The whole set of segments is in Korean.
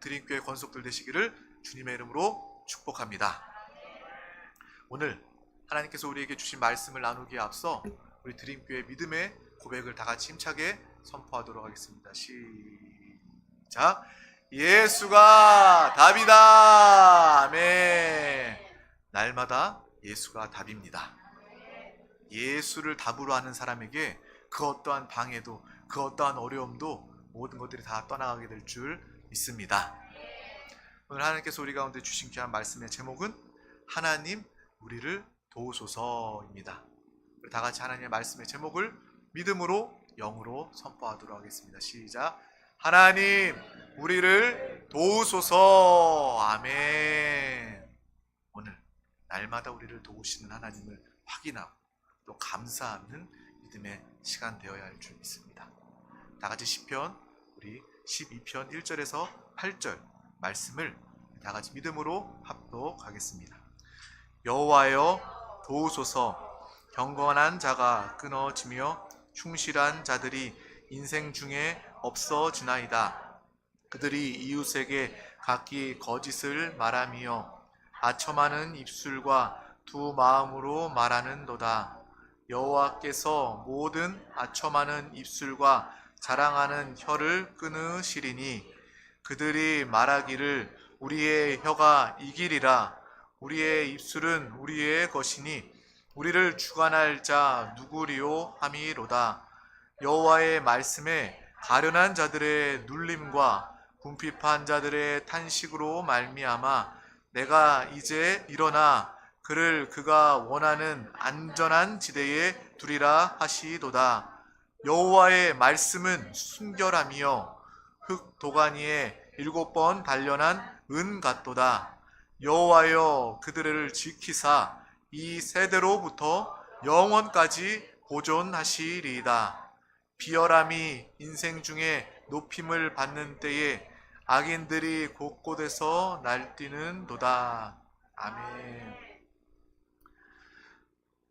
드림교회 권속들 되시기를 주님의 이름으로 축복합니다. 오늘 하나님께서 우리에게 주신 말씀을 나누기에 앞서 우리 드림교회 믿음의 고백을 다 같이 힘차게 선포하도록 하겠습니다. 시작. 예수가 답이다. 아멘. 날마다 예수가 답입니다. 예수를 답으로 하는 사람에게 그 어떠한 방해도, 그 어떠한 어려움도 모든 것들이 다 떠나가게 될 줄 믿습니다. 오늘 하나님께서 우리 가운데 주신 귀한 말씀의 제목은 하나님 우리를 도우소서입니다. 우리 다 같이 하나님의 말씀의 제목을 믿음으로 영으로 선포하도록 하겠습니다. 시작. 하나님 우리를 도우소서. 아멘. 오늘 날마다 우리를 도우시는 하나님을 확인하고 또 감사하는 믿음의 시간 되어야 할 줄 믿습니다. 다 같이 시편 우리 12편 1절에서 8절 말씀을 다 같이 믿음으로 합독하겠습니다. 여호와여 도우소서. 경건한 자가 끊어지며 충실한 자들이 인생 중에 없어지나이다. 그들이 이웃에게 각기 거짓을 말하며 아첨하는 입술과 두 마음으로 말하는도다. 여호와께서 모든 아첨하는 입술과 자랑하는 혀를 끊으시리니 그들이 말하기를 우리의 혀가 이기리라. 우리의 입술은 우리의 것이니 우리를 주관할 자 누구리요 함이로다. 여호와의 말씀에 가련한 자들의 눌림과 궁핍한 자들의 탄식으로 말미암아 내가 이제 일어나 그를 그가 원하는 안전한 지대에 두리라 하시도다. 여호와의 말씀은 순결함이요 흙 도가니에 7번 단련한 은 같도다. 여호와여 그들을 지키사 이 세대로부터 영원까지 보존하시리이다. 비열함이 인생 중에 높임을 받는 때에 악인들이 곳곳에서 날뛰는도다. 아멘.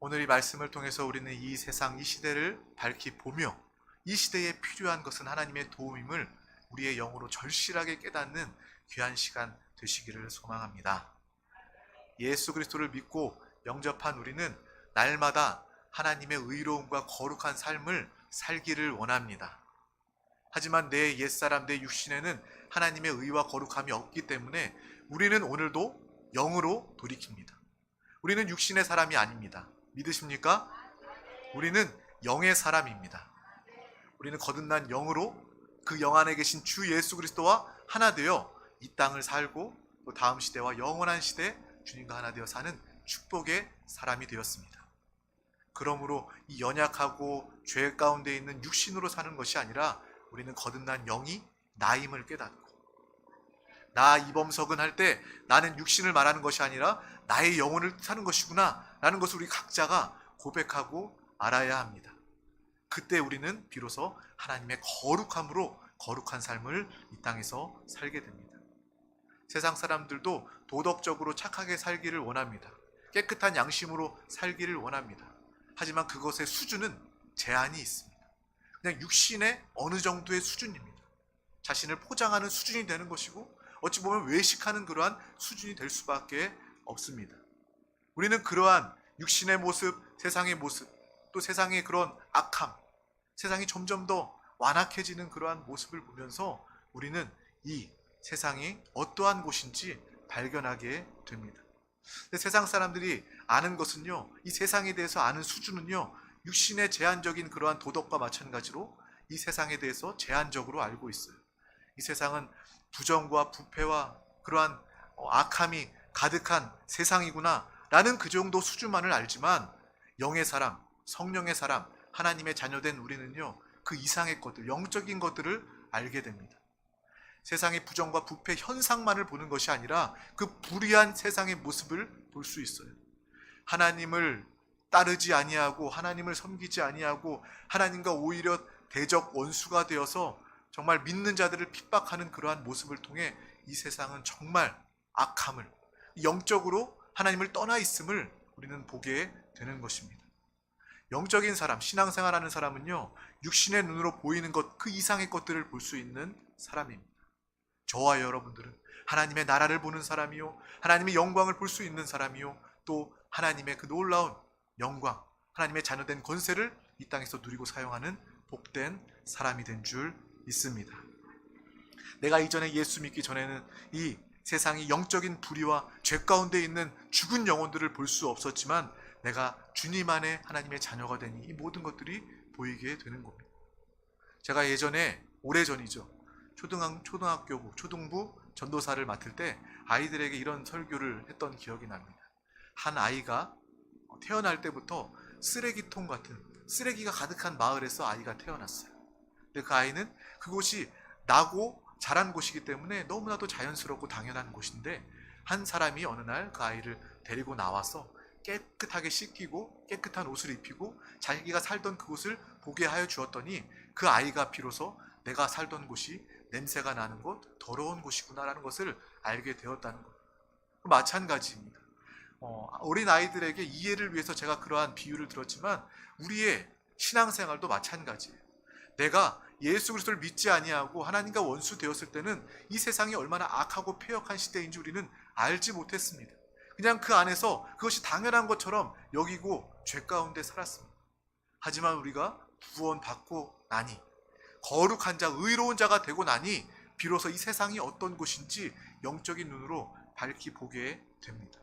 오늘 이 말씀을 통해서 우리는 이 세상, 이 시대를 밝히 보며 이 시대에 필요한 것은 하나님의 도움임을 우리의 영으로 절실하게 깨닫는 귀한 시간 되시기를 소망합니다. 예수 그리스도를 믿고 영접한 우리는 날마다 하나님의 의로움과 거룩한 삶을 살기를 원합니다. 하지만 내 옛사람, 내 육신에는 하나님의 의와 거룩함이 없기 때문에 우리는 오늘도 영으로 돌이킵니다. 우리는 육신의 사람이 아닙니다. 믿으십니까? 우리는 영의 사람입니다. 우리는 거듭난 영으로 그 영 안에 계신 주 예수 그리스도와 하나 되어 이 땅을 살고 또 다음 시대와 영원한 시대 주님과 하나 되어 사는 축복의 사람이 되었습니다. 그러므로 이 연약하고 죄 가운데 있는 육신으로 사는 것이 아니라 우리는 거듭난 영이 나임을 깨닫고 나 이범석은 할 때 나는 육신을 말하는 것이 아니라 나의 영혼을 사는 것이구나 라는 것을 우리 각자가 고백하고 알아야 합니다. 그때 우리는 비로소 하나님의 거룩함으로 거룩한 삶을 이 땅에서 살게 됩니다. 세상 사람들도 도덕적으로 착하게 살기를 원합니다. 깨끗한 양심으로 살기를 원합니다. 하지만 그것의 수준은 제한이 있습니다. 그냥 육신의 어느 정도의 수준입니다. 자신을 포장하는 수준이 되는 것이고 어찌 보면 외식하는 그러한 수준이 될 수밖에 없습니다. 우리는 그러한 육신의 모습, 세상의 모습, 또 세상의 그런 악함, 세상이 점점 더 완악해지는 그러한 모습을 보면서 우리는 이 세상이 어떠한 곳인지 발견하게 됩니다. 근데 세상 사람들이 아는 것은요, 이 세상에 대해서 아는 수준은요, 육신의 제한적인 그러한 도덕과 마찬가지로 이 세상에 대해서 제한적으로 알고 있어요. 이 세상은 부정과 부패와 그러한 악함이 가득한 세상이구나 라는 그 정도 수준만을 알지만 영의 사람, 성령의 사람, 하나님의 자녀된 우리는요 그 이상의 것들, 영적인 것들을 알게 됩니다. 세상의 부정과 부패 현상만을 보는 것이 아니라 그 불의한 세상의 모습을 볼 수 있어요. 하나님을 따르지 아니하고 하나님을 섬기지 아니하고 하나님과 오히려 대적 원수가 되어서 정말 믿는 자들을 핍박하는 그러한 모습을 통해 이 세상은 정말 악함을, 영적으로 하나님을 떠나 있음을 우리는 보게 되는 것입니다. 영적인 사람, 신앙생활하는 사람은요 육신의 눈으로 보이는 것 그 이상의 것들을 볼 수 있는 사람입니다. 저와 여러분들은 하나님의 나라를 보는 사람이요, 하나님의 영광을 볼 수 있는 사람이요, 또 하나님의 그 놀라운 영광, 하나님의 자녀된 권세를 이 땅에서 누리고 사용하는 복된 사람이 된 줄 믿습니다. 내가 이전에 예수 믿기 전에는 이 세상이 영적인 불의와 죄 가운데 있는 죽은 영혼들을 볼 수 없었지만, 내가 주님 안에 하나님의 자녀가 되니 이 모든 것들이 보이게 되는 겁니다. 제가 예전에, 오래전이죠, 초등학교부, 초등부 전도사를 맡을 때 아이들에게 이런 설교를 했던 기억이 납니다. 한 아이가 태어날 때부터 쓰레기통 같은, 쓰레기가 가득한 마을에서 아이가 태어났어요. 근데 그 아이는 그곳이 나고 자란 곳이기 때문에 너무나도 자연스럽고 당연한 곳인데, 한 사람이 어느 날 그 아이를 데리고 나와서 깨끗하게 씻기고 깨끗한 옷을 입히고 자기가 살던 그곳을 보게 하여 주었더니, 그 아이가 비로소 내가 살던 곳이 냄새가 나는 곳, 더러운 곳이구나라는 것을 알게 되었다는 것. 마찬가지입니다. 어린 아이들에게 이해를 위해서 제가 그러한 비유를 들었지만, 우리의 신앙생활도 마찬가지예요. 내가 예수 그리스도를 믿지 아니하고 하나님과 원수 되었을 때는 이 세상이 얼마나 악하고 패역한 시대인지 우리는 알지 못했습니다. 그냥 그 안에서 그것이 당연한 것처럼 여기고 죄 가운데 살았습니다. 하지만 우리가 구원받고 나니, 거룩한 자, 의로운 자가 되고 나니 비로소 이 세상이 어떤 곳인지 영적인 눈으로 밝히 보게 됩니다.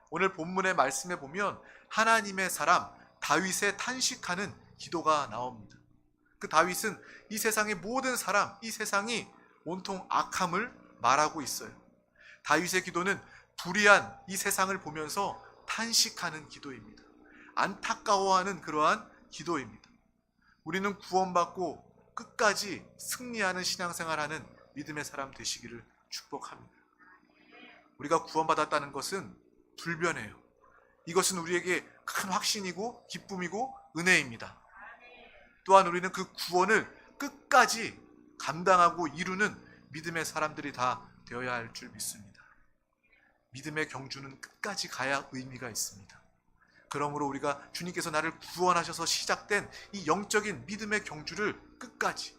오늘 본문의 말씀에 보면 하나님의 사람 다윗의 탄식하는 기도가 나옵니다. 그 다윗은 이 세상의 모든 사람, 이 세상이 온통 악함을 말하고 있어요. 다윗의 기도는 불의한 이 세상을 보면서 탄식하는 기도입니다. 안타까워하는 그러한 기도입니다. 우리는 구원받고 끝까지 승리하는 신앙생활하는 믿음의 사람 되시기를 축복합니다. 우리가 구원받았다는 것은 불변해요. 이것은 우리에게 큰 확신이고 기쁨이고 은혜입니다. 또한 우리는 그 구원을 끝까지 감당하고 이루는 믿음의 사람들이 다 되어야 할 줄 믿습니다. 믿음의 경주는 끝까지 가야 의미가 있습니다. 그러므로 우리가 주님께서 나를 구원하셔서 시작된 이 영적인 믿음의 경주를 끝까지,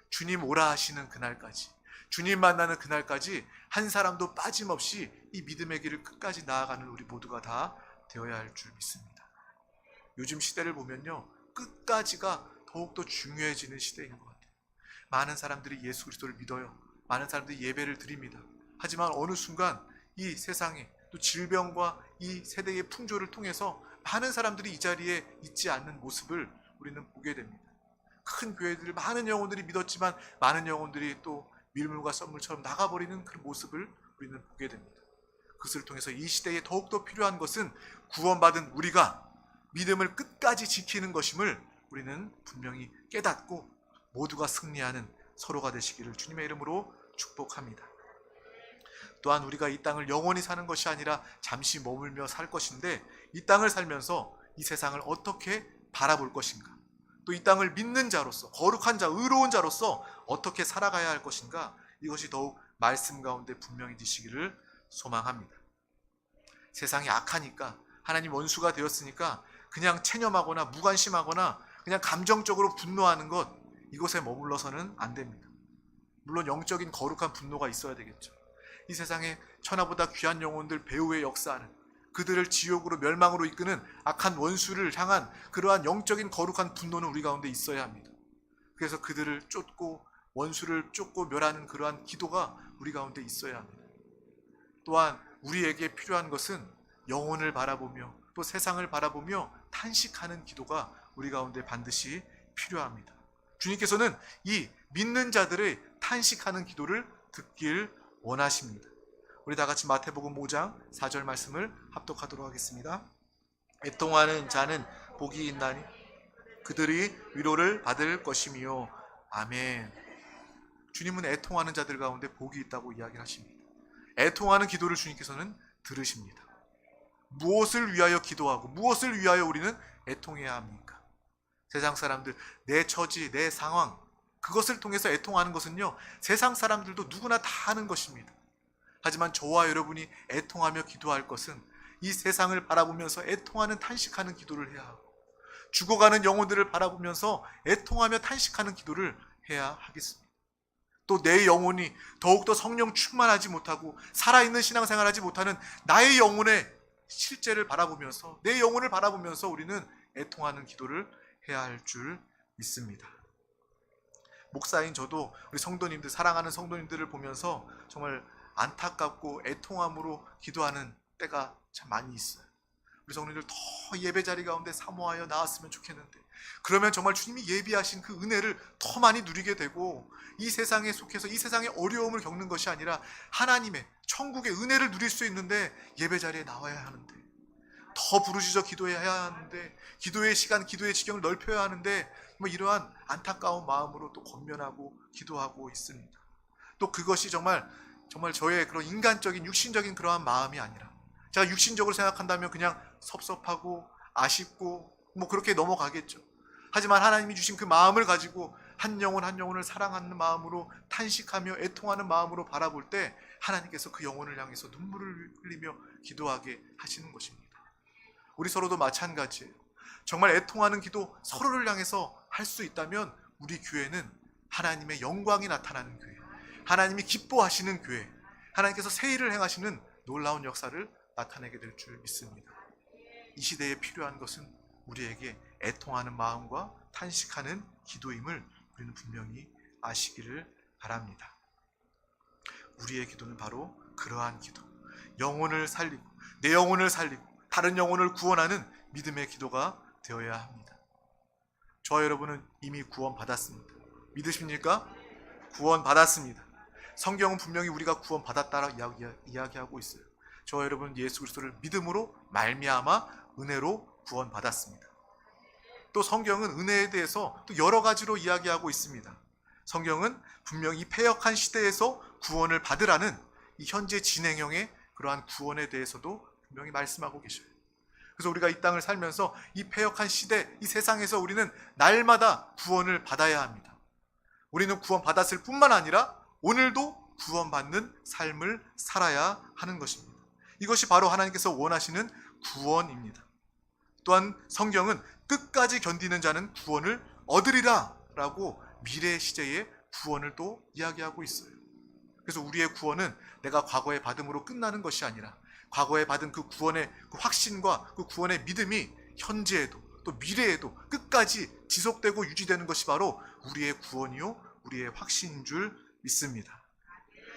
주님 오라 하시는 그날까지, 주님 만나는 그날까지 한 사람도 빠짐없이 이 믿음의 길을 끝까지 나아가는 우리 모두가 다 되어야 할 줄 믿습니다. 요즘 시대를 보면요, 끝까지가 더욱더 중요해지는 시대인 것 같아요. 많은 사람들이 예수 그리스도를 믿어요. 많은 사람들이 예배를 드립니다. 하지만 어느 순간 이 세상에, 또 질병과 이 세대의 풍조를 통해서 많은 사람들이 이 자리에 있지 않는 모습을 우리는 보게 됩니다. 큰 교회들, 많은 영혼들이 믿었지만 많은 영혼들이 또 밀물과 썰물처럼 나가버리는 그런 모습을 우리는 보게 됩니다. 그것을 통해서 이 시대에 더욱더 필요한 것은 구원받은 우리가 믿음을 끝까지 지키는 것임을 우리는 분명히 깨닫고 모두가 승리하는 서로가 되시기를 주님의 이름으로 축복합니다. 또한 우리가 이 땅을 영원히 사는 것이 아니라 잠시 머물며 살 것인데, 이 땅을 살면서 이 세상을 어떻게 바라볼 것인가, 또 이 땅을 믿는 자로서, 거룩한 자, 의로운 자로서 어떻게 살아가야 할 것인가, 이것이 더욱 말씀 가운데 분명히 되시기를 소망합니다. 세상이 악하니까, 하나님 원수가 되었으니까 그냥 체념하거나 무관심하거나 그냥 감정적으로 분노하는 것, 이것에 머물러서는 안 됩니다. 물론 영적인 거룩한 분노가 있어야 되겠죠. 이 세상에 천하보다 귀한 영혼들 배후에 역사하는, 그들을 지옥으로 멸망으로 이끄는 악한 원수를 향한 그러한 영적인 거룩한 분노는 우리 가운데 있어야 합니다. 그래서 그들을 쫓고 원수를 쫓고 멸하는 그러한 기도가 우리 가운데 있어야 합니다. 또한 우리에게 필요한 것은 영혼을 바라보며 또 세상을 바라보며 탄식하는 기도가 우리 가운데 반드시 필요합니다. 주님께서는 이 믿는 자들의 탄식하는 기도를 듣길 원하십니다. 우리 다 같이 마태복음 5장 4절 말씀을 합독하도록 하겠습니다. 애통하는 자는 복이 있나니 그들이 위로를 받을 것이며. 아멘. 주님은 애통하는 자들 가운데 복이 있다고 이야기하십니다. 애통하는 기도를 주님께서는 들으십니다. 무엇을 위하여 기도하고 무엇을 위하여 우리는 애통해야 합니까? 세상 사람들, 내 처지, 내 상황, 그것을 통해서 애통하는 것은요, 세상 사람들도 누구나 다 하는 것입니다. 하지만 저와 여러분이 애통하며 기도할 것은 이 세상을 바라보면서 애통하는 탄식하는 기도를 해야 하고, 죽어가는 영혼들을 바라보면서 애통하며 탄식하는 기도를 해야 하겠습니다. 또 내 영혼이 더욱더 성령 충만하지 못하고 살아있는 신앙생활하지 못하는 나의 영혼의 실제를 바라보면서, 내 영혼을 바라보면서 우리는 애통하는 기도를 해야 할 줄 믿습니다. 목사인 저도 우리 성도님들, 사랑하는 성도님들을 보면서 정말 안타깝고 애통함으로 기도하는 때가 참 많이 있어요. 우리 성도님들 더 예배 자리 가운데 사모하여 나왔으면 좋겠는데, 그러면 정말 주님이 예비하신 그 은혜를 더 많이 누리게 되고, 이 세상에 속해서 이 세상의 어려움을 겪는 것이 아니라 하나님의 천국의 은혜를 누릴 수 있는데 예배 자리에 나와야 하는데, 더 부르짖어 기도해야 하는데, 기도의 시간, 기도의 지경을 넓혀야 하는데, 뭐 이러한 안타까운 마음으로 또 권면하고 기도하고 있습니다. 또 그것이 정말 저의 그런 인간적인 육신적인 그러한 마음이 아니라, 제가 육신적으로 생각한다면 그냥 섭섭하고 아쉽고 뭐 그렇게 넘어가겠죠. 하지만 하나님이 주신 그 마음을 가지고 한 영혼 한 영혼을 사랑하는 마음으로 탄식하며 애통하는 마음으로 바라볼 때 하나님께서 그 영혼을 향해서 눈물을 흘리며 기도하게 하시는 것입니다. 우리 서로도 마찬가지예요. 정말 애통하는 기도 서로를 향해서 할 수 있다면 우리 교회는 하나님의 영광이 나타나는 교회, 하나님이 기뻐하시는 교회, 하나님께서 새 일을 행하시는 놀라운 역사를 나타내게 될 줄 믿습니다. 이 시대에 필요한 것은 우리에게 애통하는 마음과 탄식하는 기도임을 우리는 분명히 아시기를 바랍니다. 우리의 기도는 바로 그러한 기도, 영혼을 살리고 내 영혼을 살리고 다른 영혼을 구원하는 믿음의 기도가 되어야 합니다. 저와 여러분은 이미 구원 받았습니다. 믿으십니까? 구원 받았습니다. 성경은 분명히 우리가 구원 받았다라고 이야기하고 있어요. 저와 여러분 예수 그리스도를 믿음으로 말미암아 은혜로 구원 받았습니다. 또 성경은 은혜에 대해서 또 여러 가지로 이야기하고 있습니다. 성경은 분명히 이 패역한 시대에서 구원을 받으라는 이 현재 진행형의 그러한 구원에 대해서도 분명히 말씀하고 계셔요. 그래서 우리가 이 땅을 살면서 이 패역한 시대, 이 세상에서 우리는 날마다 구원을 받아야 합니다. 우리는 구원 받았을 뿐만 아니라 오늘도 구원받는 삶을 살아야 하는 것입니다. 이것이 바로 하나님께서 원하시는 구원입니다. 또한 성경은 끝까지 견디는 자는 구원을 얻으리라 라고 미래 시제의 구원을 또 이야기하고 있어요. 그래서 우리의 구원은 내가 과거에 받음으로 끝나는 것이 아니라 과거에 받은 그 구원의 그 확신과 그 구원의 믿음이 현재에도 또 미래에도 끝까지 지속되고 유지되는 것이 바로 우리의 구원이요 우리의 확신인 줄 믿습니다.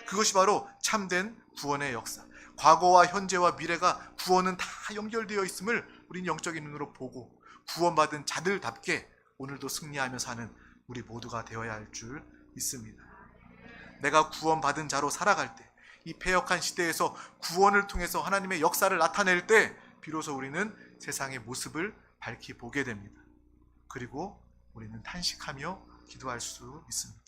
그것이 바로 참된 구원의 역사. 과거와 현재와 미래가 구원은 다 연결되어 있음을 우리는 영적인 눈으로 보고 구원받은 자들답게 오늘도 승리하며 사는 우리 모두가 되어야 할 줄 믿습니다. 내가 구원받은 자로 살아갈 때, 이 패역한 시대에서 구원을 통해서 하나님의 역사를 나타낼 때 비로소 우리는 세상의 모습을 밝히 보게 됩니다. 그리고 우리는 탄식하며 기도할 수 있습니다.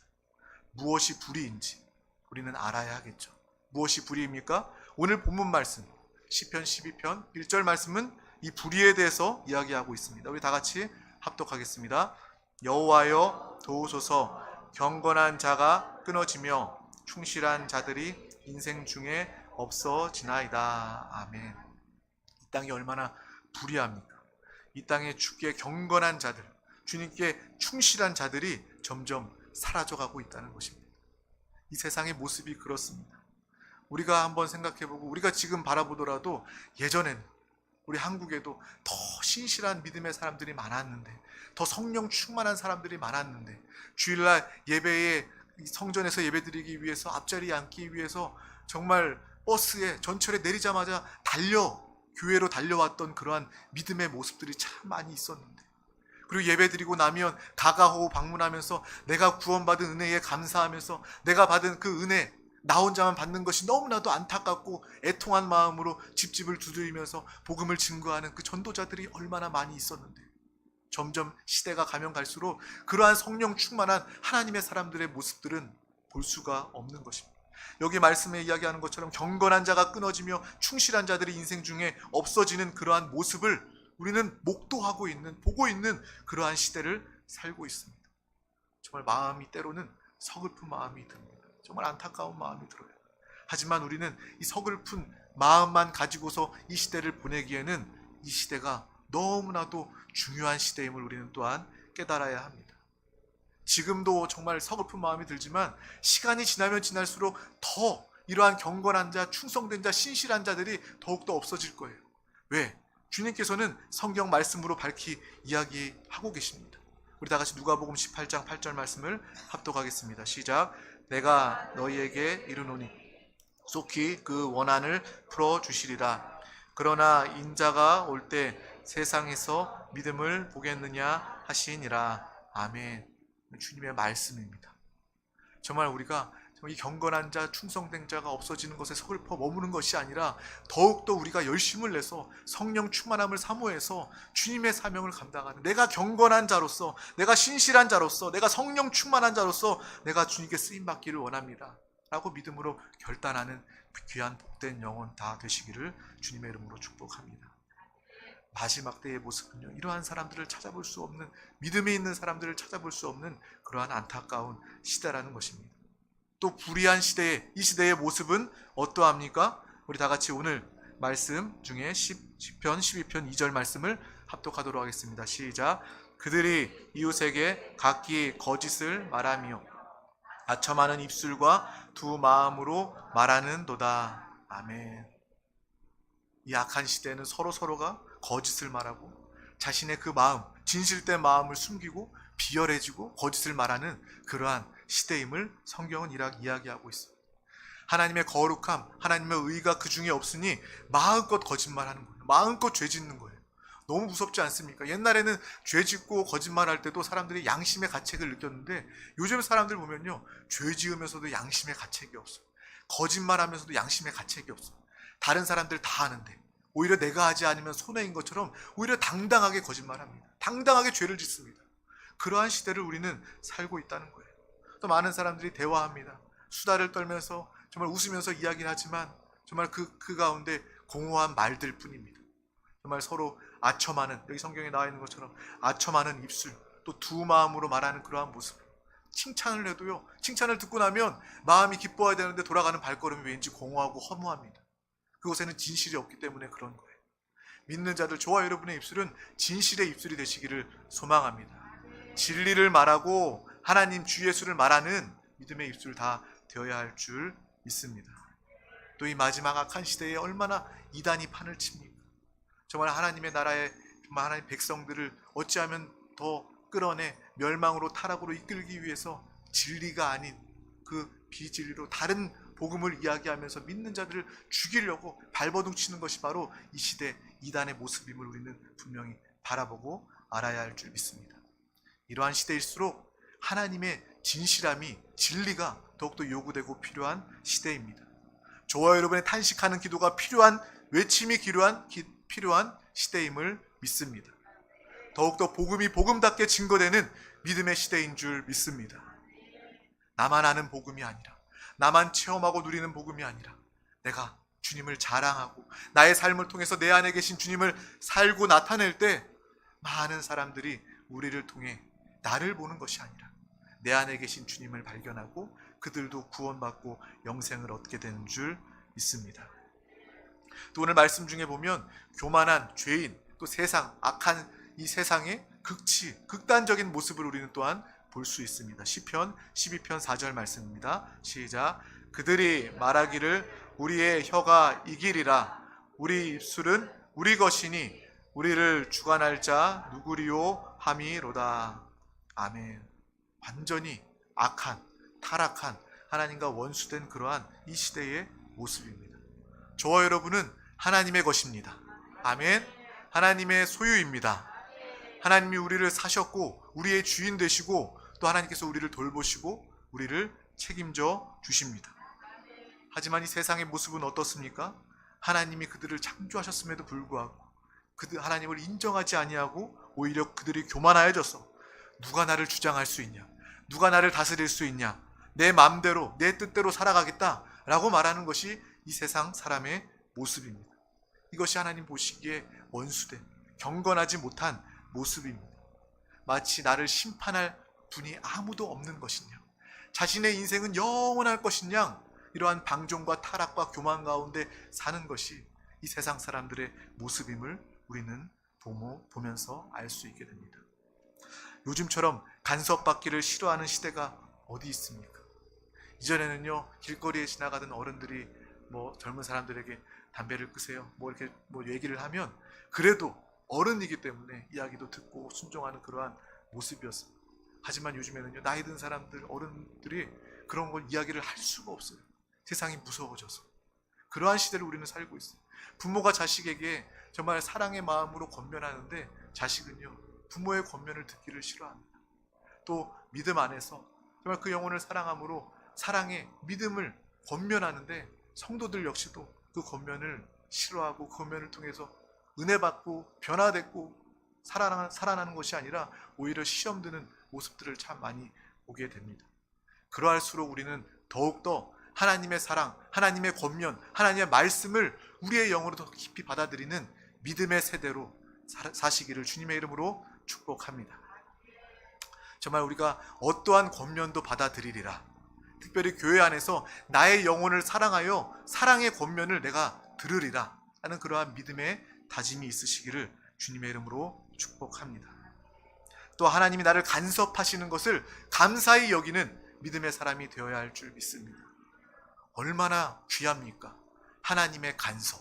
무엇이 불의인지 우리는 알아야 하겠죠. 무엇이 불의입니까? 오늘 본문 말씀 시편 12편 1절 말씀은 이 불의에 대해서 이야기하고 있습니다. 우리 다 같이 합독하겠습니다. 여호와여 도우소서, 경건한 자가 끊어지며 충실한 자들이 인생 중에 없어지나이다. 아멘. 이 땅이 얼마나 불의합니까? 이 땅에 주께 경건한 자들, 주님께 충실한 자들이 점점 사라져가고 있다는 것입니다. 이 세상의 모습이 그렇습니다. 우리가 한번 생각해보고 우리가 지금 바라보더라도 예전에는 우리 한국에도 더 신실한 믿음의 사람들이 많았는데, 더 성령 충만한 사람들이 많았는데, 주일날 예배에 성전에서 예배드리기 위해서 앞자리에 앉기 위해서 정말 버스에 전철에 내리자마자 교회로 달려왔던 그러한 믿음의 모습들이 참 많이 있었는데, 그리고 예배드리고 나면 가가호호 방문하면서 내가 구원받은 은혜에 감사하면서 내가 받은 그 은혜, 나 혼자만 받는 것이 너무나도 안타깝고 애통한 마음으로 집집을 두드리면서 복음을 증거하는 그 전도자들이 얼마나 많이 있었는데, 점점 시대가 가면 갈수록 그러한 성령 충만한 하나님의 사람들의 모습들은 볼 수가 없는 것입니다. 여기 말씀에 이야기하는 것처럼 경건한 자가 끊어지며 충실한 자들이 인생 중에 없어지는 그러한 모습을 우리는 목도하고 있는, 보고 있는 그러한 시대를 살고 있습니다. 정말 마음이 때로는 서글픈 마음이 듭니다. 정말 안타까운 마음이 들어요. 하지만 우리는 이 서글픈 마음만 가지고서 이 시대를 보내기에는 이 시대가 너무나도 중요한 시대임을 우리는 또한 깨달아야 합니다. 지금도 정말 서글픈 마음이 들지만 시간이 지나면 지날수록 더 이러한 경건한 자, 충성된 자, 신실한 자들이 더욱더 없어질 거예요. 왜? 주님께서는 성경 말씀으로 밝히 이야기하고 계십니다. 우리 다 같이 누가복음 18장 8절 말씀을 합독하겠습니다. 시작. 내가 너희에게 이르노니 속히 그 원한을 풀어주시리라. 그러나 인자가 올 때 세상에서 믿음을 보겠느냐 하시니라. 아멘. 주님의 말씀입니다. 정말 우리가 이 경건한 자, 충성된 자가 없어지는 것에 서글퍼 머무는 것이 아니라 더욱더 우리가 열심을 내서 성령 충만함을 사모해서 주님의 사명을 감당하는, 내가 경건한 자로서, 내가 신실한 자로서, 내가 성령 충만한 자로서 내가 주님께 쓰임받기를 원합니다 라고 믿음으로 결단하는 귀한 복된 영혼 다 되시기를 주님의 이름으로 축복합니다. 마지막 때의 모습은요, 이러한 사람들을 찾아볼 수 없는, 믿음에 있는 사람들을 찾아볼 수 없는 그러한 안타까운 시대라는 것입니다. 또 불의한 시대에, 이 시대의 모습은 어떠합니까? 우리 다 같이 오늘 말씀 중에 시편 12편 2절 말씀을 합독하도록 하겠습니다. 시작. 그들이 이웃에게 각기 거짓을 말하며 아첨하는 입술과 두 마음으로 말하는도다. 아멘. 이 악한 시대에는 서로가 거짓을 말하고 자신의 그 마음, 진실된 마음을 숨기고 비열해지고 거짓을 말하는 그러한 시대임을 성경은 이야기하고 있습니다. 하나님의 거룩함, 하나님의 의가 그 중에 없으니 마음껏 거짓말하는 거예요. 마음껏 죄 짓는 거예요. 너무 무섭지 않습니까? 옛날에는 죄 짓고 거짓말할 때도 사람들이 양심의 가책을 느꼈는데 요즘 사람들 보면요, 죄 지으면서도 양심의 가책이 없어요. 거짓말하면서도 양심의 가책이 없어요. 다른 사람들 다 아는데 오히려 내가 하지 않으면 손해인 것처럼 오히려 당당하게 거짓말합니다. 당당하게 죄를 짓습니다. 그러한 시대를 우리는 살고 있다는 거예요. 또 많은 사람들이 대화합니다. 수다를 떨면서 정말 웃으면서 이야기를 하지만 정말 그 가운데 공허한 말들 뿐입니다. 정말 서로 아첨하는, 여기 성경에 나와 있는 것처럼 아첨하는 입술, 또 두 마음으로 말하는 그러한 모습. 칭찬을 해도요, 칭찬을 듣고 나면 마음이 기뻐야 되는데 돌아가는 발걸음이 왠지 공허하고 허무합니다. 그곳에는 진실이 없기 때문에 그런 거예요. 믿는 자들, 저와 여러분의 입술은 진실의 입술이 되시기를 소망합니다. 진리를 말하고 하나님 주 예수를 말하는 믿음의 입술 다 되어야 할 줄 믿습니다. 또 이 마지막 악한 시대에 얼마나 이단이 판을 칩니까? 정말 하나님의 나라에, 정말 하나님 백성들을 어찌하면 더 끌어내 멸망으로 타락으로 이끌기 위해서 진리가 아닌 그 비진리로 다른 복음을 이야기하면서 믿는 자들을 죽이려고 발버둥 치는 것이 바로 이 시대 이단의 모습임을 우리는 분명히 바라보고 알아야 할 줄 믿습니다. 이러한 시대일수록 하나님의 진실함이, 진리가 더욱더 요구되고 필요한 시대입니다. 저와 여러분의 탄식하는 기도가 필요한, 외침이 필요한 시대임을 믿습니다. 더욱더 복음이 복음답게 증거되는 믿음의 시대인 줄 믿습니다. 나만 아는 복음이 아니라, 나만 체험하고 누리는 복음이 아니라 내가 주님을 자랑하고 나의 삶을 통해서 내 안에 계신 주님을 살고 나타낼 때 많은 사람들이 우리를 통해 나를 보는 것이 아니라 내 안에 계신 주님을 발견하고 그들도 구원받고 영생을 얻게 되는 줄 믿습니다. 또 오늘 말씀 중에 보면 교만한 죄인, 또 세상, 악한 이 세상의 극단적인 모습을 우리는 또한 볼 수 있습니다. 시편 12편 4절 말씀입니다. 시작. 그들이 말하기를 우리의 혀가 이기리라. 우리 입술은 우리 것이니 우리를 주관할 자 누구리요 함이로다. 아멘. 완전히 악한, 타락한, 하나님과 원수된 그러한 이 시대의 모습입니다. 저와 여러분은 하나님의 것입니다. 아멘. 하나님의 소유입니다. 하나님이 우리를 사셨고 우리의 주인 되시고 또 하나님께서 우리를 돌보시고 우리를 책임져 주십니다. 하지만 이 세상의 모습은 어떻습니까? 하나님이 그들을 창조하셨음에도 불구하고 하나님을 인정하지 아니하고 오히려 그들이 교만하여져서 누가 나를 주장할 수 있냐, 누가 나를 다스릴 수 있냐, 내 마음대로 내 뜻대로 살아가겠다라고 말하는 것이 이 세상 사람의 모습입니다. 이것이 하나님 보시기에 원수된, 경건하지 못한 모습입니다. 마치 나를 심판할 분이 아무도 없는 것이냐, 자신의 인생은 영원할 것이냐, 이러한 방종과 타락과 교만 가운데 사는 것이 이 세상 사람들의 모습임을 우리는 보면서 알 수 있게 됩니다. 요즘처럼 간섭받기를 싫어하는 시대가 어디 있습니까? 이전에는요, 길거리에 지나가던 어른들이 뭐 젊은 사람들에게 담배를 끄세요, 뭐 이렇게 뭐 얘기를 하면 그래도 어른이기 때문에 이야기도 듣고 순종하는 그러한 모습이었어요. 하지만 요즘에는요, 나이 든 사람들, 어른들이 그런 걸 이야기를 할 수가 없어요. 세상이 무서워져서. 그러한 시대를 우리는 살고 있어요. 부모가 자식에게 정말 사랑의 마음으로 권면하는데 자식은요, 부모의 권면을 듣기를 싫어합니다. 또 믿음 안에서 정말 그 영혼을 사랑함으로 사랑의 믿음을 권면하는데 성도들 역시도 그 권면을 싫어하고 그 권면을 통해서 은혜 받고 변화됐고 살아나는 것이 아니라 오히려 시험 드는 모습들을 참 많이 보게 됩니다. 그러할수록 우리는 더욱더 하나님의 사랑, 하나님의 권면, 하나님의 말씀을 우리의 영으로 더 깊이 받아들이는 믿음의 세대로 사시기를 주님의 이름으로 축복합니다. 정말 우리가 어떠한 권면도 받아들이리라. 특별히 교회 안에서 나의 영혼을 사랑하여 사랑의 권면을 내가 들으리라 하는 그러한 믿음의 다짐이 있으시기를 주님의 이름으로 축복합니다. 또 하나님이 나를 간섭하시는 것을 감사히 여기는 믿음의 사람이 되어야 할 줄 믿습니다. 얼마나 귀합니까? 하나님의 간섭.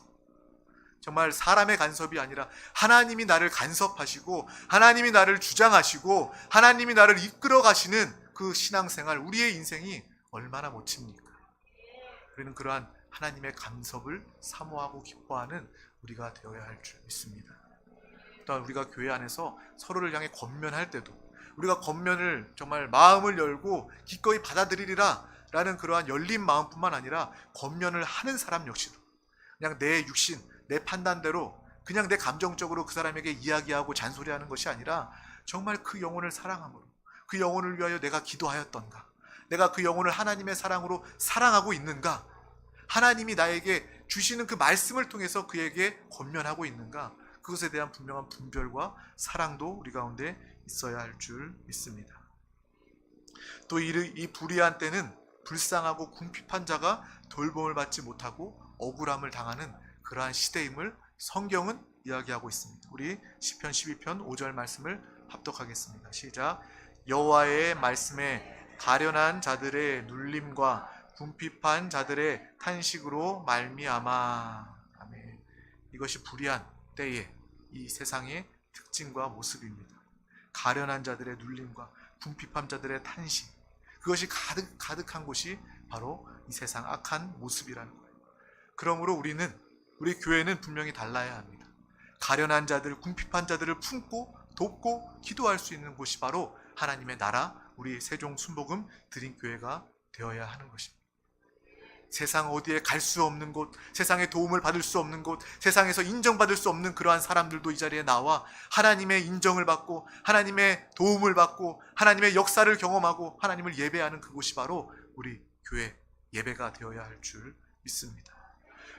정말 사람의 간섭이 아니라 하나님이 나를 간섭하시고 하나님이 나를 주장하시고 하나님이 나를 이끌어 가시는 그 신앙생활, 우리의 인생이 얼마나 멋집니까? 우리는 그러한 하나님의 간섭을 사모하고 기뻐하는 우리가 되어야 할 줄 믿습니다. 또한 우리가 교회 안에서 서로를 향해 권면할 때도 우리가 권면을 정말 마음을 열고 기꺼이 받아들이리라 라는 그러한 열린 마음뿐만 아니라 권면을 하는 사람 역시도 그냥 내 육신, 내 판단대로 그냥 내 감정적으로 그 사람에게 이야기하고 잔소리하는 것이 아니라 정말 그 영혼을 사랑함으로 그 영혼을 위하여 내가 기도하였던가, 내가 그 영혼을 하나님의 사랑으로 사랑하고 있는가, 하나님이 나에게 주시는 그 말씀을 통해서 그에게 권면하고 있는가, 그것에 대한 분명한 분별과 사랑도 우리 가운데 있어야 할 줄 믿습니다. 또 이 불의한 때는 불쌍하고 궁핍한 자가 돌봄을 받지 못하고 억울함을 당하는 그러한 시대임을 성경은 이야기하고 있습니다. 우리 시편 12편 5절 말씀을 합독하겠습니다. 시작. 여호와의 말씀에 가련한 자들의 눌림과 궁핍한 자들의 탄식으로 말미암아. 아멘. 이것이 불의한 때의 이 세상의 특징과 모습입니다. 가련한 자들의 눌림과 궁핍한 자들의 탄식, 그것이 가득한 곳이 바로 이 세상 악한 모습이라는 거예요. 그러므로 우리 교회는 분명히 달라야 합니다. 가련한 자들, 궁핍한 자들을 품고 돕고 기도할 수 있는 곳이 바로 하나님의 나라, 우리 세종 순복음 드림교회가 되어야 하는 것입니다. 세상 어디에 갈 수 없는 곳, 세상의 도움을 받을 수 없는 곳, 세상에서 인정받을 수 없는 그러한 사람들도 이 자리에 나와 하나님의 인정을 받고 하나님의 도움을 받고 하나님의 역사를 경험하고 하나님을 예배하는 그곳이 바로 우리 교회 예배가 되어야 할 줄 믿습니다.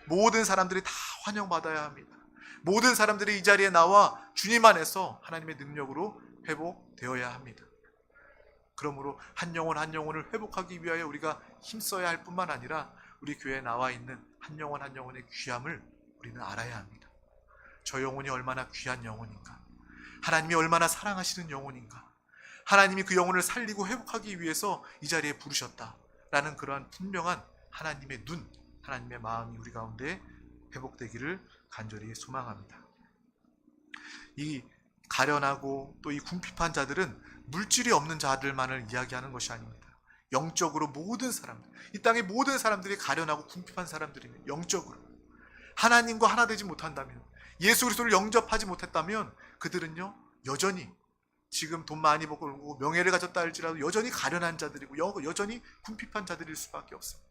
모든 사람들이 다 환영받아야 합니다. 모든 사람들이 이 자리에 나와 주님 안에서 하나님의 능력으로 회복되어야 합니다. 그러므로 한 영혼 한 영혼을 회복하기 위하여 우리가 힘써야 할 뿐만 아니라 우리 교회에 나와 있는 한 영혼의 귀함을 우리는 알아야 합니다. 저 영혼이 얼마나 귀한 영혼인가, 하나님이 얼마나 사랑하시는 영혼인가, 하나님이 그 영혼을 살리고 회복하기 위해서 이 자리에 부르셨다라는 그러한 분명한 하나님의 눈, 하나님의 마음이 우리 가운데 회복되기를 간절히 소망합니다. 이 가련하고 또 이 궁핍한 자들은 물질이 없는 자들만을 이야기하는 것이 아닙니다. 영적으로 모든 사람들, 이 땅의 모든 사람들이 가련하고 궁핍한 사람들이면 영적으로 하나님과 하나 되지 못한다면, 예수 그리스도를 영접하지 못했다면 그들은요 여전히 지금 돈 많이 벌고 명예를 가졌다 할지라도 여전히 가련한 자들이고 여전히 궁핍한 자들일 수밖에 없습니다.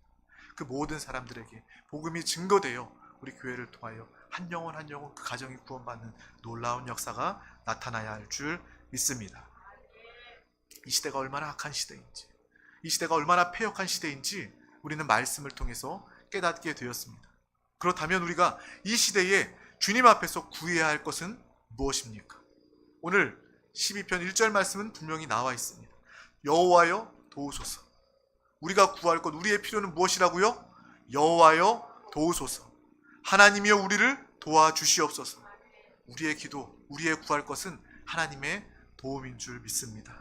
그 모든 사람들에게 복음이 증거되어 우리 교회를 통하여 한 영혼 한 영혼 그 가정이 구원받는 놀라운 역사가 나타나야 할 줄 믿습니다. 이 시대가 얼마나 악한 시대인지, 이 시대가 얼마나 패역한 시대인지 우리는 말씀을 통해서 깨닫게 되었습니다. 그렇다면 우리가 이 시대에 주님 앞에서 구해야 할 것은 무엇입니까? 오늘 12편 1절 말씀은 분명히 나와 있습니다. 여호와여 도우소서. 우리가 구할 것, 우리의 필요는 무엇이라고요? 여호와여 도우소서. 하나님이여 우리를 도와주시옵소서. 우리의 기도, 우리의 구할 것은 하나님의 도움인 줄 믿습니다.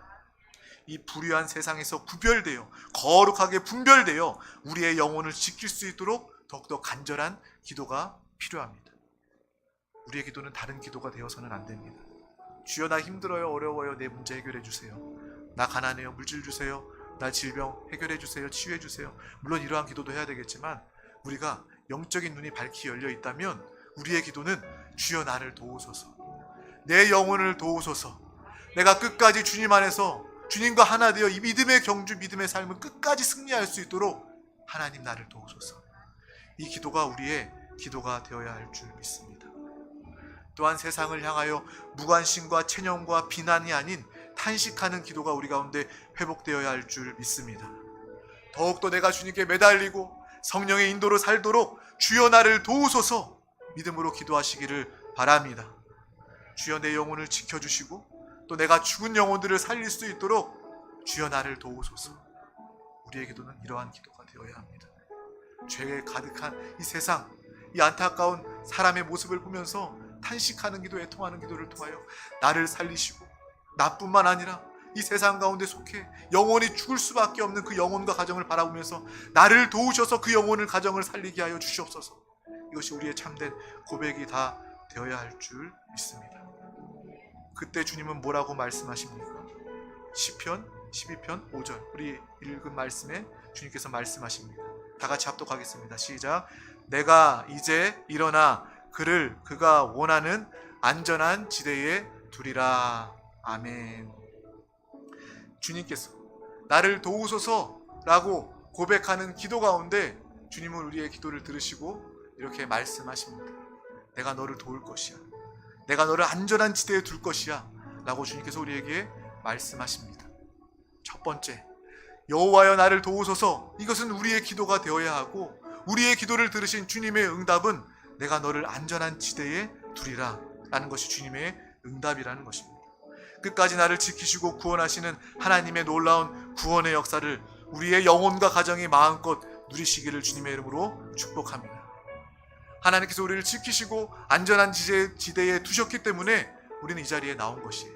이 불의한 세상에서 구별되어 거룩하게 분별되어 우리의 영혼을 지킬 수 있도록 더욱더 간절한 기도가 필요합니다. 우리의 기도는 다른 기도가 되어서는 안 됩니다. 주여, 나 힘들어요, 어려워요, 내 문제 해결해 주세요. 나 가난해요, 물질 주세요. 나 질병 해결해 주세요, 치유해 주세요. 물론 이러한 기도도 해야 되겠지만, 우리가 영적인 눈이 밝히 열려 있다면 우리의 기도는 주여, 나를 도우소서, 내 영혼을 도우소서, 내가 끝까지 주님 안에서 주님과 하나 되어 이 믿음의 경주, 믿음의 삶을 끝까지 승리할 수 있도록 하나님, 나를 도우소서. 이 기도가 우리의 기도가 되어야 할 줄 믿습니다. 또한 세상을 향하여 무관심과 체념과 비난이 아닌 탄식하는 기도가 우리 가운데 회복되어야 할 줄 믿습니다. 더욱더 내가 주님께 매달리고 성령의 인도로 살도록 주여, 나를 도우소서 믿음으로 기도하시기를 바랍니다. 주여, 내 영혼을 지켜주시고 또 내가 죽은 영혼들을 살릴 수 있도록 주여, 나를 도우소서. 우리의 기도는 이러한 기도가 되어야 합니다. 죄에 가득한 이 세상, 이 안타까운 사람의 모습을 보면서 탄식하는 기도, 애통하는 기도를 통하여 나를 살리시고 나뿐만 아니라 이 세상 가운데 속해 영원히 죽을 수밖에 없는 그 영혼과 가정을 바라보면서 나를 도우셔서 그 영혼을, 가정을 살리게 하여 주시옵소서. 이것이 우리의 참된 고백이 다 되어야 할 줄 믿습니다. 그때 주님은 뭐라고 말씀하십니까? 시편 12편 5절, 우리 읽은 말씀에 주님께서 말씀하십니다. 다 같이 합독하겠습니다. 시작. 내가 이제 일어나 그가 원하는 안전한 지대에 두리라. 아멘. 주님께서 나를 도우소서라고 고백하는 기도 가운데 주님은 우리의 기도를 들으시고 이렇게 말씀하십니다. 내가 너를 도울 것이야, 내가 너를 안전한 지대에 둘 것이야 라고 주님께서 우리에게 말씀하십니다. 첫 번째, 여호와여 나를 도우소서, 이것은 우리의 기도가 되어야 하고, 우리의 기도를 들으신 주님의 응답은 내가 너를 안전한 지대에 두리라 라는 것이 주님의 응답이라는 것입니다. 끝까지 나를 지키시고 구원하시는 하나님의 놀라운 구원의 역사를 우리의 영혼과 가정이 마음껏 누리시기를 주님의 이름으로 축복합니다. 하나님께서 우리를 지키시고 안전한 지대에 두셨기 때문에 우리는 이 자리에 나온 것이에요.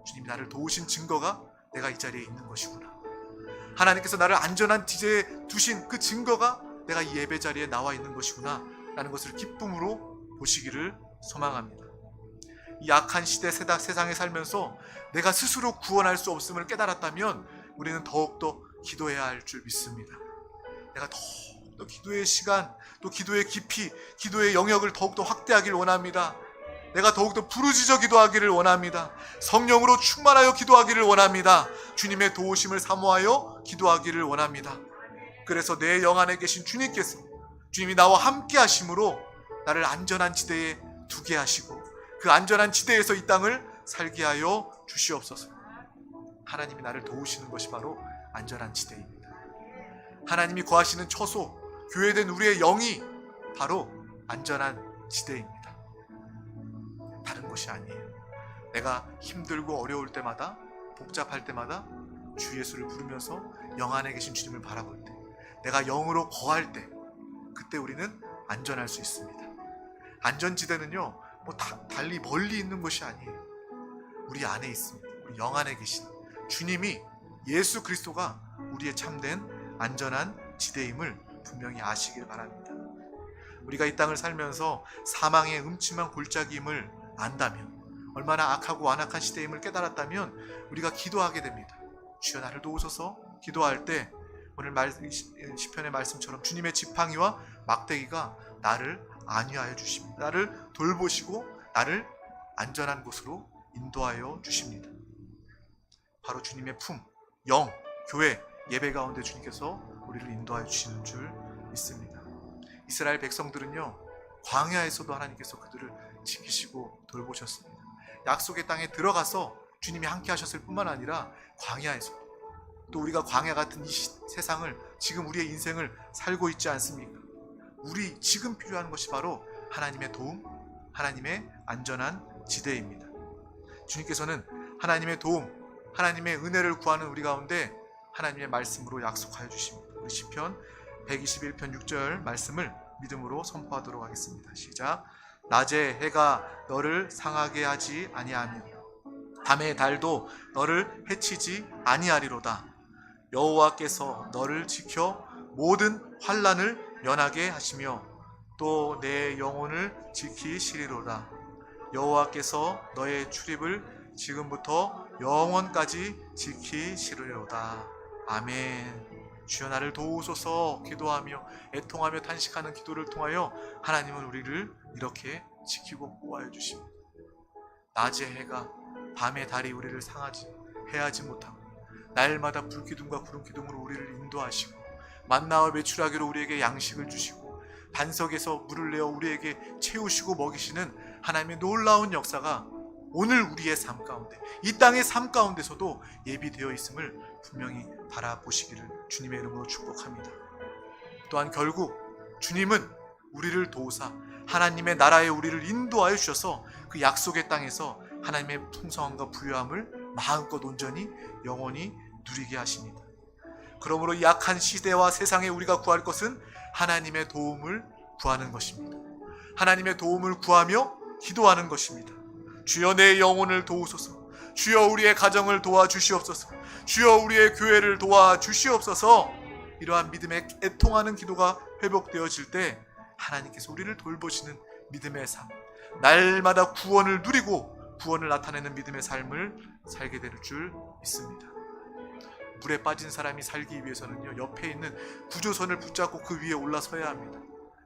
주님이 나를 도우신 증거가 내가 이 자리에 있는 것이구나. 하나님께서 나를 안전한 지대에 두신 그 증거가 내가 이 예배 자리에 나와 있는 것이구나 라는 것을 기쁨으로 보시기를 소망합니다. 이 악한 시대 세상에 살면서 내가 스스로 구원할 수 없음을 깨달았다면 우리는 더욱더 기도해야 할 줄 믿습니다. 내가 더욱더 기도의 시간, 또 기도의 깊이, 기도의 영역을 더욱더 확대하길 원합니다. 내가 더욱더 부르짖어 기도하기를 원합니다. 성령으로 충만하여 기도하기를 원합니다. 주님의 도우심을 사모하여 기도하기를 원합니다. 그래서 내 영 안에 계신 주님께서, 주님이 나와 함께 하심으로 나를 안전한 지대에 두게 하시고 그 안전한 지대에서 이 땅을 살게 하여 주시옵소서. 하나님이 나를 도우시는 것이 바로 안전한 지대입니다. 하나님이 거하시는 처소, 교회된 우리의 영이 바로 안전한 지대입니다. 다른 것이 아니에요. 내가 힘들고 어려울 때마다, 복잡할 때마다 주 예수를 부르면서 영 안에 계신 주님을 바라볼 때, 내가 영으로 거할 때, 그때 우리는 안전할 수 있습니다. 안전지대는요, 달리 멀리 있는 것이 아니에요. 우리 안에 있습니다. 우리 영 안에 계신 주님이, 예수 그리스도가 우리의 참된 안전한 지대임을 분명히 아시길 바랍니다. 우리가 이 땅을 살면서 사망의 음침한 골짜기임을 안다면, 얼마나 악하고 완악한 시대임을 깨달았다면 우리가 기도하게 됩니다. 주여 나를 도우소서 기도할 때 오늘 시편의 말씀처럼 주님의 지팡이와 막대기가 나를 안위하여 주십니다. 나를 돌보시고 나를 안전한 곳으로 인도하여 주십니다. 바로 주님의 품, 영, 교회, 예배 가운데 주님께서 우리를 인도하여 주시는 줄 믿습니다. 이스라엘 백성들은요, 광야에서도 하나님께서 그들을 지키시고 돌보셨습니다. 약속의 땅에 들어가서 주님이 함께 하셨을 뿐만 아니라 광야에서, 또 우리가 광야 같은 이 세상을, 지금 우리의 인생을 살고 있지 않습니까? 우리 지금 필요한 것이 바로 하나님의 도움, 하나님의 안전한 지대입니다. 주님께서는 하나님의 도움, 하나님의 은혜를 구하는 우리 가운데 하나님의 말씀으로 약속하여 주십니다. 우리 시편 121편 6절 말씀을 믿음으로 선포하도록 하겠습니다. 시작. 낮에 해가 너를 상하게 하지 아니하며 밤의 달도 너를 해치지 아니하리로다. 여호와께서 너를 지켜 모든 환난을 면하게 하시며 또 내 영혼을 지키시리로다. 여호와께서 너의 출입을 지금부터 영원까지 지키시리로다. 아멘. 주여 나를 도우소서 기도하며 애통하며 탄식하는 기도를 통하여 하나님은 우리를 이렇게 지키고 보호하여 주십니다. 낮의 해가 밤의 달이 우리를 상하지 해하지 못하고 날마다 불기둥과 구름기둥으로 우리를 인도하시고 만나와 메추라기로 우리에게 양식을 주시고 반석에서 물을 내어 우리에게 채우시고 먹이시는 하나님의 놀라운 역사가 오늘 우리의 삶 가운데, 이 땅의 삶 가운데서도 예비되어 있음을 분명히 바라보시기를 주님의 이름으로 축복합니다. 또한 결국 주님은 우리를 도우사 하나님의 나라에 우리를 인도하여 주셔서 그 약속의 땅에서 하나님의 풍성함과 부유함을 마음껏 온전히 영원히 누리게 하십니다. 그러므로 이 악한 시대와 세상에 우리가 구할 것은 하나님의 도움을 구하는 것입니다. 하나님의 도움을 구하며 기도하는 것입니다. 주여 내 영혼을 도우소서. 주여 우리의 가정을 도와주시옵소서. 주여 우리의 교회를 도와주시옵소서. 이러한 믿음에 애통하는 기도가 회복되어질 때 하나님께서 우리를 돌보시는 믿음의 삶, 날마다 구원을 누리고 구원을 나타내는 믿음의 삶을 살게 될 줄 믿습니다. 물에 빠진 사람이 살기 위해서는요, 옆에 있는 구조선을 붙잡고 그 위에 올라서야 합니다.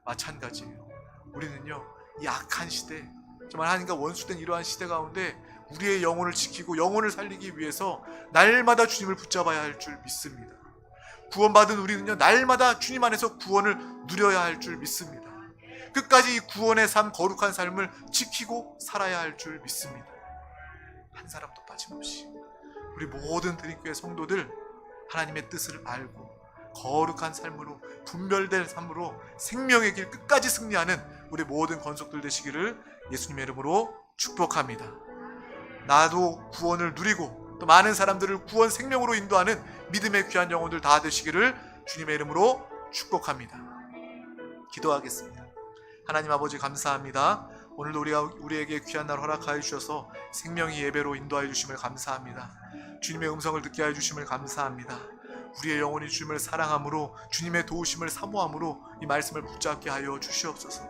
마찬가지예요. 우리는요, 이 악한 시대, 정말 하나님과 원수된 이러한 시대 가운데 우리의 영혼을 지키고 영혼을 살리기 위해서 날마다 주님을 붙잡아야 할 줄 믿습니다. 구원받은 우리는요, 날마다 주님 안에서 구원을 누려야 할 줄 믿습니다. 끝까지 이 구원의 삶, 거룩한 삶을 지키고 살아야 할 줄 믿습니다. 한 사람도 빠짐없이 우리 모든 드림교회 성도들 하나님의 뜻을 알고 거룩한 삶으로, 분별된 삶으로 생명의 길 끝까지 승리하는 우리 모든 건속들 되시기를 예수님의 이름으로 축복합니다. 나도 구원을 누리고 또 많은 사람들을 구원 생명으로 인도하는 믿음의 귀한 영혼들 다 되시기를 주님의 이름으로 축복합니다. 기도하겠습니다. 하나님 아버지 감사합니다. 오늘도 우리에게 귀한 날 허락하여 주셔서 생명의 예배로 인도하여 주심을 감사합니다. 주님의 음성을 듣게 하여 주심을 감사합니다. 우리의 영혼이 주님을 사랑함으로, 주님의 도우심을 사모함으로 이 말씀을 붙잡게 하여 주시옵소서.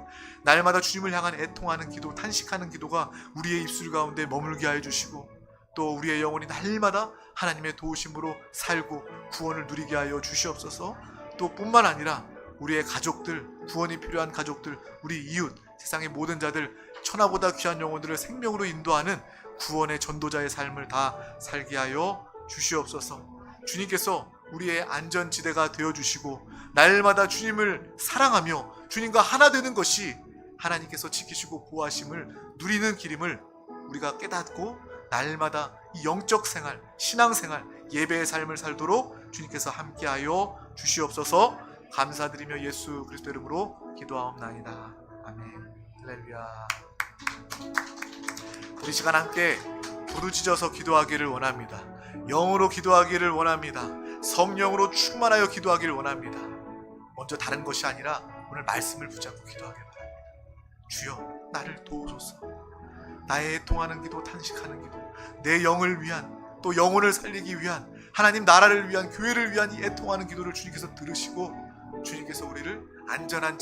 날마다 주님을 향한 애통하는 기도, 탄식하는 기도가 우리의 입술 가운데 머물게 하여 주시고, 또 우리의 영혼이 날마다 하나님의 도우심으로 살고 구원을 누리게 하여 주시옵소서. 또 뿐만 아니라 우리의 가족들, 구원이 필요한 가족들, 우리 이웃, 세상의 모든 자들, 천하보다 귀한 영혼들을 생명으로 인도하는 구원의 전도자의 삶을 다 살게 하여 주시옵소서. 주님께서 우리의 안전지대가 되어주시고 날마다 주님을 사랑하며 주님과 하나 되는 것이 하나님께서 지키시고 보호하심을 누리는 길임을 우리가 깨닫고 날마다 이 영적 생활, 신앙생활, 예배의 삶을 살도록 주님께서 함께하여 주시옵소서. 감사드리며 예수 그리스도 이름으로 기도하옵나이다. 아멘. 할렐루야. 우리 시간 함께 부르짖어서 기도하기를 원합니다. 영으로 기도하기를 원합니다. 성령으로 충만하여 기도하기를 원합니다. 먼저 다른 것이 아니라 오늘 말씀을 붙잡고 기도하길 바랍니다. 주여 나를 도우소서. 나의 애통하는 기도, 탄식하는 기도, 내 영을 위한, 또 영혼을 살리기 위한, 하나님 나라를 위한, 교회를 위한 이 애통하는 기도를 주님께서 들으시고 주님께서 우리를 안전한